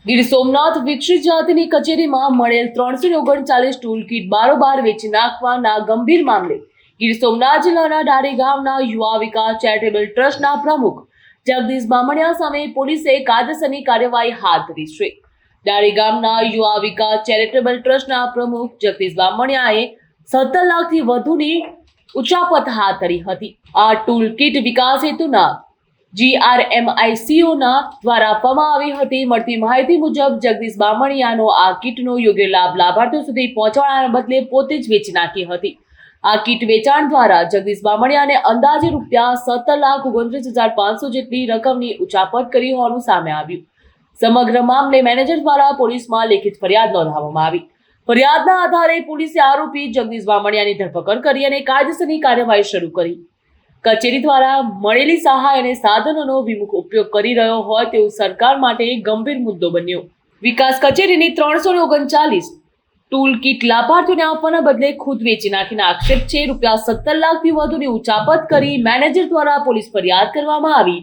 ગીર સોમનાથ વિકસિત જાતિની કચેરીમાં મળેલ 339 ટૂલ કીટ બારોબાર વેચી નાખવાના ગંભીર મામલે ગીર સોમનાથ જિલ્લાના ડારી ગામના યુવા વિકાસ ચેરિટેબલ ટ્રસ્ટના પ્રમુખ જગદીશ બામણિયા સામે પોલીસે કાયદેસરની કાર્યવાહી હાથ ધરી છે. ડારી ગામના યુવા વિકાસ ચેરિટેબલ ટ્રસ્ટના પ્રમુખ જગદીશ બામણિયાએ 17 લાખથી વધુની ઉચાપત હાથ ધરી હતી. આ ટૂલ કીટ વિકાસ હેતુના GRMICO દ્વારા આપવામાં આવી હતી. મળતી માહિતી મુજબ જગદીશ બામણિયાનો આ કીટનો યોગ્ય લાભ લાભાર્થીઓ સુધી પહોંચાડવાના બદલે પોતે જ વેચી નાખી હતી. આ કીટ વેચાણ દ્વારા જગદીશ બામણિયાને અંદાજે રૂપિયા 17,29,500 જેટલી રકમની ઉચાપત કરી હોવાનું સામે આવ્યું. સમગ્ર મામલે મેનેજર દ્વારા પોલીસમાં લેખિત ફરિયાદ નોંધાવવામાં આવી. ફરિયાદના આધારે પોલીસે આરોપી જગદીશ બામણિયાની ધરપકડ કરી અને કાયદેસરની કાર્યવાહી શરૂ કરી. કચેરી દ્વારા મળેલી સહાય અને સાધનોનો વિમુખ ઉપયોગ કરી રહ્યો હોય તેવું સરકાર માટે ગંભીર મુદ્દો બન્યો. વિકાસ કચેરીની 339 ટૂલ કીટ લાભાર્થીઓને આપવાના બદલે ખુદ વેચી નાખીને આક્ષેપ છે. રૂપિયા 17 લાખથી વધુની ઉચાપત કરી મેનેજર દ્વારા પોલીસ ફરિયાદ કરવામાં આવી.